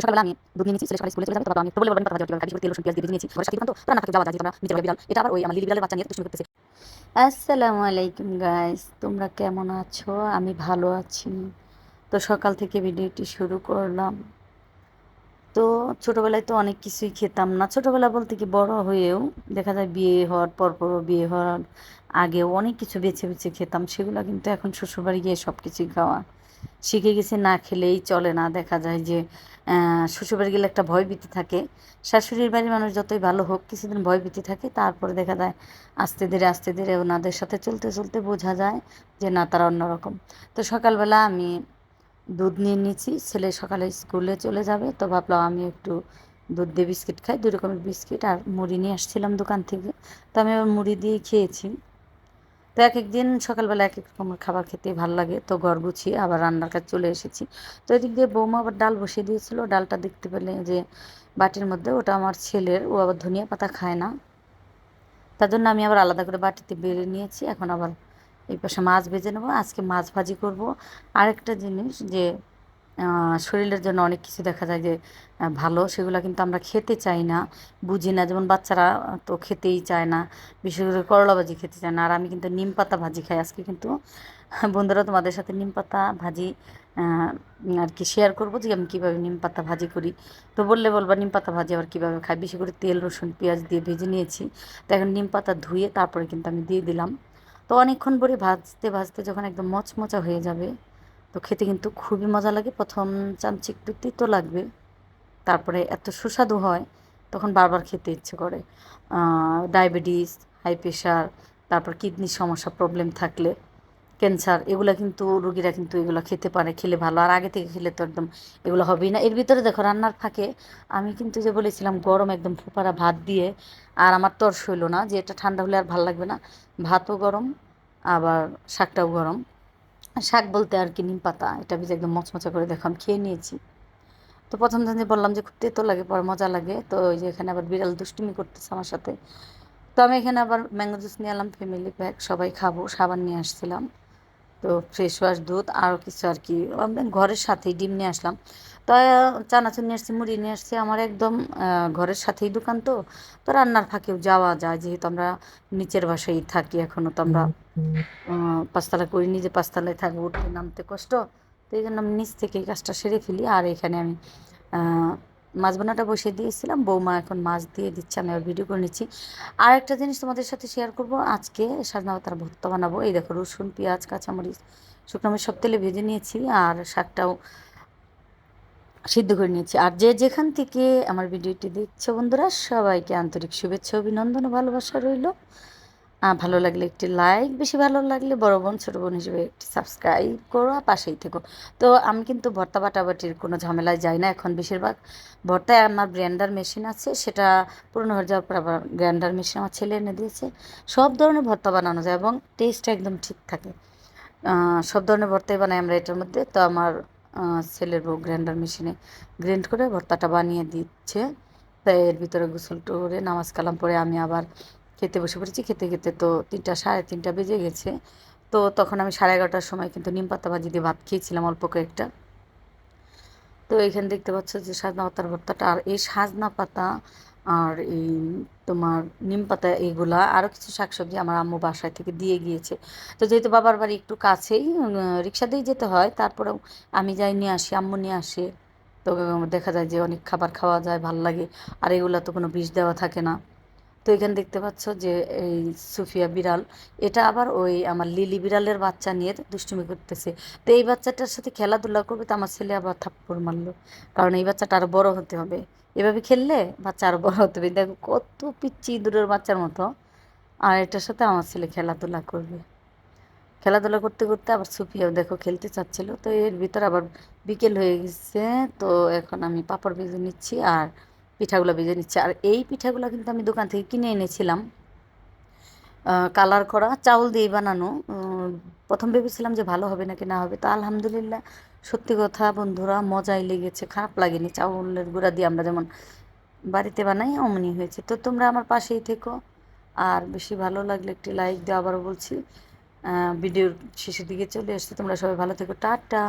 সকালবেলা আমি দুধ নিয়ে নিয়েছি, ছেলে সকালে স্কুলে চলে যাবে, তো বাবা আমি তো বলে বলবেন কথা যেটা খাই, বেশি করে তেল রসুন পেঁয়াজ দিয়ে ভেজে নিয়েছি, ঘরে সাথে তো রান্না থাকে যাওয়া যায়, যেটা আমরা নিচে বিড়াল, এটা আবার ওই আমার লিলি বিড়ালের বাচ্চা নিয়ে দুষ্টুমি করতেছে। আসসালামু আলাইকুম গাইস, তোমরা কেমন আছো? আমি ভালো আছি। তো সকাল থেকে ভিডিওটি শুরু করলাম। তো ছোটোবেলায় তো অনেক কিছুই খেতাম না, ছোটোবেলা বলতে কি বড় হয়েও দেখা যায় বিয়ে হওয়ার পরপরও বিয়ে হওয়ার আগেও অনেক কিছু বেছে বেছে খেতাম, সেগুলো কিন্তু এখন শ্বশুরবাড়ি গিয়ে সব কিছুই খাওয়া শিখে গেছি, না খেলেই চলে না। দেখা যায় যে শ্বশুরবাড়ি গেলে একটা ভয়ভীতি থাকে, শাশুড়ির বাড়ির মানুষ যতই ভালো হোক কিছুদিন ভয়ভীতি থাকে, তারপরে দেখা যায় আস্তে ধীরে ওনাদের সাথে চলতে চলতে বোঝা যায় যে না, তারা অন্যরকম। তো সকালবেলা আমি দুধ নিয়ে নিয়েছি, ছেলে সকালে স্কুলে চলে যাবে, তো ভাবলাম আমি একটু দুধ দিয়ে বিস্কিট খাই, দুই রকমের বিস্কিট আর মুড়ি নিয়ে আসছিলাম দোকান থেকে, তো আমি আবার মুড়ি দিয়ে খেয়েছি। তো এক এক দিন সকালবেলা এক এক রকমের খাবার খেতে ভালো লাগে, তো ঘর গুছিয়ে আবার রান্নার কাছে চলে এসেছি। তো এদিক দিয়ে বৌমা আবার ডাল বসিয়ে দিয়েছিল, ডালটা দেখতে পেলে যে বাটির মধ্যে, ওটা আমার ছেলের, ও আবার ধনিয়া পাতা খায় না, তার জন্য আমি আবার আলাদা করে বাটিতে বেড়ে নিয়েছি। এখন আবার এই পাশে মাছ ভেজে নেবো, আজকে মাছ ভাজি করব। আরেকটা জিনিস যে শরীরের জন্য অনেক কিছু দেখা যায় যে ভালো, সেগুলো কিন্তু আমরা খেতে চাই না, বুঝি না। যেমন বাচ্চারা তো খেতেই চায় না, বিশেষ করে করলা ভাজি খেতে চায় না, আর আমি কিন্তু নিম পাতা ভাজি খাই। আজকে কিন্তু বন্ধুরা তোমাদের সাথে নিম পাতা ভাজি আর কি শেয়ার করবো যে আমি কীভাবে নিম পাতা ভাজি করি। তো বললে বলবা নিম পাতা ভাজি আবার কীভাবে খাই, বেশি করে তেল রসুন পেঁয়াজ দিয়ে ভেজে নিয়েছি। তো এখন নিম পাতা ধুয়ে তারপরে কিন্তু আমি দিয়ে দিলাম। তো অনেকক্ষণ পরে ভাজতে ভাজতে যখন একদম মচমচা হয়ে যাবে, তো খেতে কিন্তু খুবই মজা লাগে। প্রথম চামচে একটু তিতো লাগবে, তারপরে এত সুস্বাদু হয়, তখন বারবার খেতে ইচ্ছে করে। ডায়াবেটিস, হাই প্রেশার, তারপর কিডনির সমস্যা, প্রবলেম থাকলে, ক্যান্সার, এগুলো কিন্তু রুগীরা কিন্তু এগুলো খেতে পারে, খেলে ভালো। আর আগে থেকে খেলে তো একদম এগুলো হবেই না। এর ভিতরে দেখো রান্নার ফাঁকে আমি কিন্তু যে বলেছিলাম গরম একদম ফোপারা ভাত দিয়ে, আর আমার তর্স হইলো না যে এটা ঠান্ডা হলে আর ভালো লাগবে না, ভাতও গরম আবার শাকটাও গরম। শাক বলতে আর কি নিম পাতা, এটা ভেজে একদম মচমচা করে দেখো আমি খেয়ে নিয়েছি। তো প্রথম দিন যে বললাম যে খুব তেতো লাগে, পরে মজা লাগে। তো ওই যে এখানে আবার বিড়াল দুষ্টুমি করতেছে আমার সাথে, তো আমি এখানে আবার ম্যাঙ্গো জুস নিয়ে এলাম, ফ্যামিলি প্যাক, সবাই খাবো, সাবান নিয়ে আসছিলাম, তো ফ্রেশ ওয়াশ দুধ আরও কিছু আর কি ঘরের সাথেই ডিম নিয়ে আসলাম। তো চানাচুর নিয়ে আসছি, মুড়ি নিয়ে আসছি, আমার একদম ঘরের সাথেই দোকান। তো তো রান্নার ফাঁকেও যাওয়া যায়, যেহেতু আমরা নিচের বাসায় থাকি, এখনও তো আমরা পাঁচতলা করিনি যে পাঁচতলায় থাকবো, উঠতে নামতে কষ্ট। তো এই জন্য আমি নিচ থেকে এই কাজটা সেরে ফেলি। আর এখানে আমি মাছ বোনাটা বসিয়ে দিয়েছিলাম, বৌমা এখন মাছ দিয়ে দিচ্ছে, আমি আবার ভিডিও করে নিচ্ছি। আর একটা জিনিস তোমাদের সাথে শেয়ার করব, আজকে সাজনা পাতার ভর্তা বানাবো। এই দেখো রসুন পেঁয়াজ কাঁচামরিচ শুকনো মরিচ সব তেলে ভেজে নিয়েছি, আর শাকটাও সিদ্ধ করে নিয়েছি। আর যে যেখান থেকে আমার ভিডিওটি দেখছো বন্ধুরা, সবাইকে আন্তরিক শুভেচ্ছা অভিনন্দন ও ভালোবাসা রইল। ভালো লাগলে একটি লাইক, বেশি ভালো লাগলে বড় বোন ছোটো বোন হিসেবে একটি সাবস্ক্রাইব করো, আর পাশেই থেকো। তো আমি কিন্তু ভর্তা বাটাবাটির কোনো ঝামেলায় যাই না এখন, বেশিরভাগ ভর্তায় আমার গ্রাইন্ডার মেশিন আছে, সেটা পুরনো হয়ে যাওয়ার পর আবার গ্রাইন্ডার মেশিন আমার ছেলে এনে দিয়েছে। সব ধরনের ভর্তা বানানো যায় এবং টেস্টটা একদম ঠিক থাকে। সব ধরনের ভর্তাই বানাই আমরা এটার মধ্যে। তো আমার ছেলের বউ গ্রাইন্ডার মেশিনে গ্রাইন্ড করে ভর্তাটা বানিয়ে দিচ্ছে। তাই এর ভিতরে গোসল করে নামাজ কালাম পরে আমি আবার খেতে বসে পড়েছি। খেতে খেতে তো 3টা সাড়ে 3টা বেজে গেছে। তো তখন আমি 11:30টার সময় কিন্তু নিম পাতা ভাজি দিয়ে ভাত খেয়েছিলাম অল্প কয়েকটা। তো এখানে দেখতে পাচ্ছ যে সাজনা পাতার ভর্তাটা, আর এই সাজনা পাতা আর এই তোমার নিম পাতা, এইগুলা আরও কিছু শাকসবজি আমার আম্মু বাসায় থেকে দিয়ে গিয়েছে। তো যেহেতু বাবার বাড়ি একটু কাছেই, রিক্সা দিয়ে যেতে হয়, তারপরেও আমি যাই নিয়ে আসি, আম্মু নিয়ে আসে। তো দেখা যায় যে অনেক খাবার খাওয়া যায়, ভাল লাগে। আর এগুলা তো কোনো বিষ দেওয়া থাকে না। তো এখানে দেখতে পাচ্ছ যে এই সুফিয়া বিড়াল, এটা আবার ওই আমার লিলি বিড়ালের বাচ্চা নিয়ে দুষ্টুমি করতেছে। তো এই বাচ্চাটার সাথে খেলাধুলা করবে, তো আমার ছেলে আবার থাপ্পড় মারলো, কারণ এই বাচ্চাটা আরও বড় হতে হবে, এভাবে খেললে বাচ্চা আরও বড় হতে হবে। দেখো কত পিচ্ছি ইঁদুরের বাচ্চার মতো, আর এটার সাথে আমার ছেলে খেলাধুলা করবে। খেলাধুলা করতে করতে আবার সুফিয়াও দেখো খেলতে চাচ্ছিল। তো এর ভিতর আবার বিকেল হয়ে গেছে। তো এখন আমি পাঁপড় ভেজে নিচ্ছি আর পিঠাগুলো ভেজে নিচ্ছি। আর এই পিঠাগুলো কিন্তু আমি দোকান থেকে কিনে এনেছিলাম, কালার করা চাউল দিয়ে বানানো। প্রথম ভেবেছিলাম যে ভালো হবে নাকি না হবে, তো আলহামদুলিল্লাহ সত্যি কথা বন্ধুরা মজাই লেগেছে, খারাপ লাগেনি। চাউলের গুঁড়া দিয়ে আমরা যেমন বাড়িতে বানাই অমনি হয়েছে। তো তোমরা আমার পাশেই থেকো, আর বেশি ভালো লাগলে একটি লাইক দিয়ে, আবারও বলছি ভিডিওর শেষের দিকে চলে এসছে। তোমরা সবাই ভালো থেকো, টাটা।